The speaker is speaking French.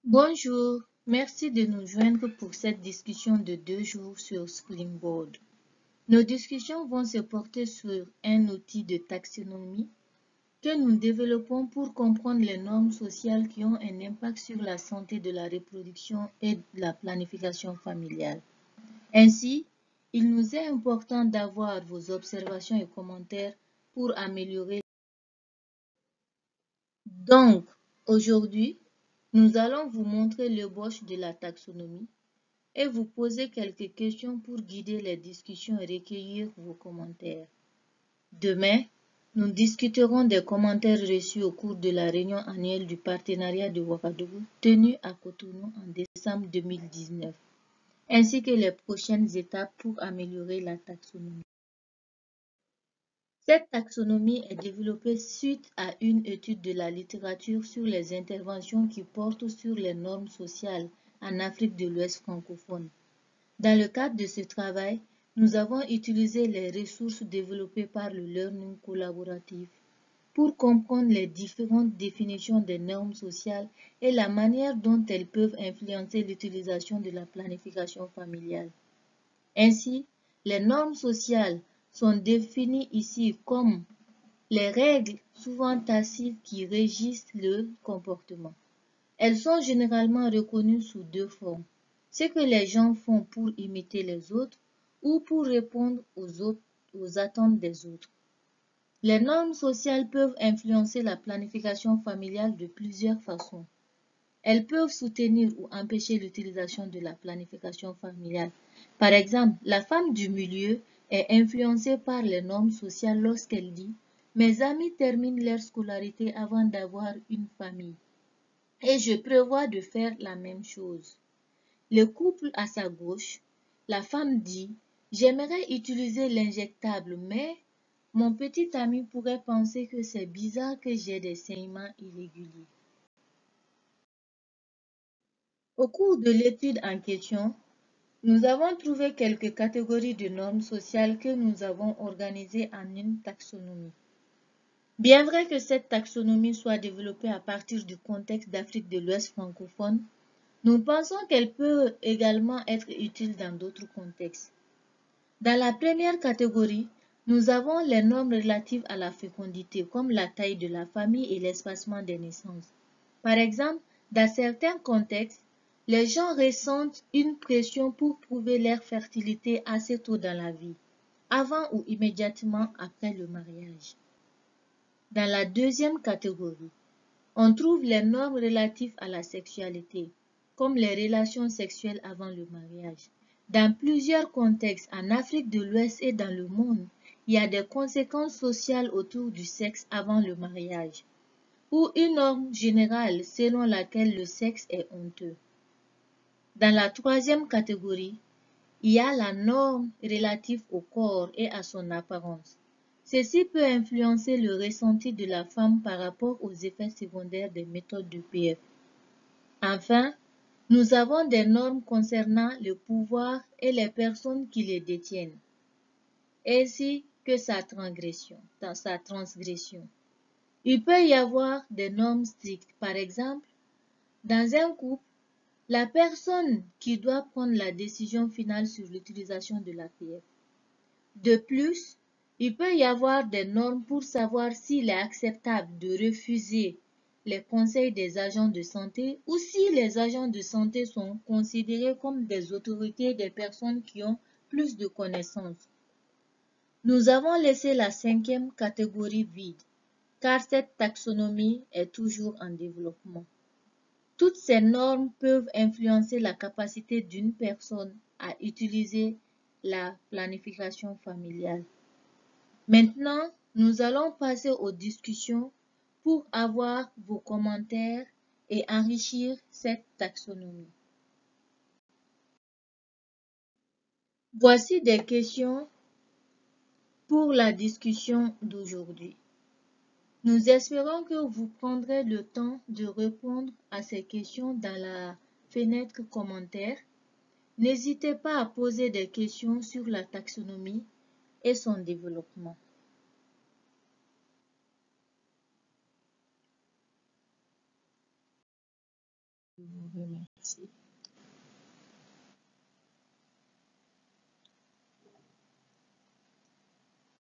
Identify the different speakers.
Speaker 1: Bonjour, merci de nous joindre pour cette discussion de 2 jours sur Springboard. Nos discussions vont se porter sur un outil de taxonomie que nous développons pour comprendre les normes sociales qui ont un impact sur la santé de la reproduction et de la planification familiale. Ainsi, il nous est important d'avoir vos observations et commentaires pour améliorer. Donc, aujourd'hui, nous allons vous montrer l'ébauche de la taxonomie et vous poser quelques questions pour guider les discussions et recueillir vos commentaires. Demain, nous discuterons des commentaires reçus au cours de la réunion annuelle du partenariat de Ouagadougou tenue à Cotonou en décembre 2019, ainsi que les prochaines étapes pour améliorer la taxonomie. Cette taxonomie est développée suite à une étude de la littérature sur les interventions qui portent sur les normes sociales en Afrique de l'Ouest francophone. Dans le cadre de ce travail, nous avons utilisé les ressources développées par le learning collaboratif pour comprendre les différentes définitions des normes sociales et la manière dont elles peuvent influencer l'utilisation de la planification familiale. Ainsi, les normes sociales sont définies ici comme les règles souvent tacites qui régissent le comportement. Elles sont généralement reconnues sous deux formes: ce que les gens font pour imiter les autres ou pour répondre aux attentes des autres. Les normes sociales peuvent influencer la planification familiale de plusieurs façons. Elles peuvent soutenir ou empêcher l'utilisation de la planification familiale. Par exemple, la femme du milieu est influencée par les normes sociales lorsqu'elle dit « Mes amis terminent leur scolarité avant d'avoir une famille. Et je prévois de faire la même chose. » Le couple à sa gauche, la femme dit « J'aimerais utiliser l'injectable, mais mon petit ami pourrait penser que c'est bizarre que j'ai des saignements irréguliers. » Au cours de l'étude en question, nous avons trouvé quelques catégories de normes sociales que nous avons organisées en une taxonomie. Bien vrai que cette taxonomie soit développée à partir du contexte d'Afrique de l'Ouest francophone, nous pensons qu'elle peut également être utile dans d'autres contextes. Dans la première catégorie, nous avons les normes relatives à la fécondité, comme la taille de la famille et l'espacement des naissances. Par exemple, dans certains contextes, les gens ressentent une pression pour prouver leur fertilité assez tôt dans la vie, avant ou immédiatement après le mariage. Dans la deuxième catégorie, on trouve les normes relatives à la sexualité, comme les relations sexuelles avant le mariage. Dans plusieurs contextes, en Afrique de l'Ouest et dans le monde, il y a des conséquences sociales autour du sexe avant le mariage, ou une norme générale selon laquelle le sexe est honteux. Dans la troisième catégorie, il y a la norme relative au corps et à son apparence. Ceci peut influencer le ressenti de la femme par rapport aux effets secondaires des méthodes de PF. Enfin, nous avons des normes concernant le pouvoir et les personnes qui les détiennent, ainsi que sa transgression. Il peut y avoir des normes strictes. Par exemple, dans un couple, la personne qui doit prendre la décision finale sur l'utilisation de l'APF. De plus, il peut y avoir des normes pour savoir s'il est acceptable de refuser les conseils des agents de santé ou si les agents de santé sont considérés comme des autorités des personnes qui ont plus de connaissances. Nous avons laissé la cinquième catégorie vide, car cette taxonomie est toujours en développement. Toutes ces normes peuvent influencer la capacité d'une personne à utiliser la planification familiale. Maintenant, nous allons passer aux discussions pour avoir vos commentaires et enrichir cette taxonomie. Voici des questions pour la discussion d'aujourd'hui. Nous espérons que vous prendrez le temps de répondre à ces questions dans la fenêtre commentaires. N'hésitez pas à poser des questions sur la taxonomie et son développement. Je vous remercie.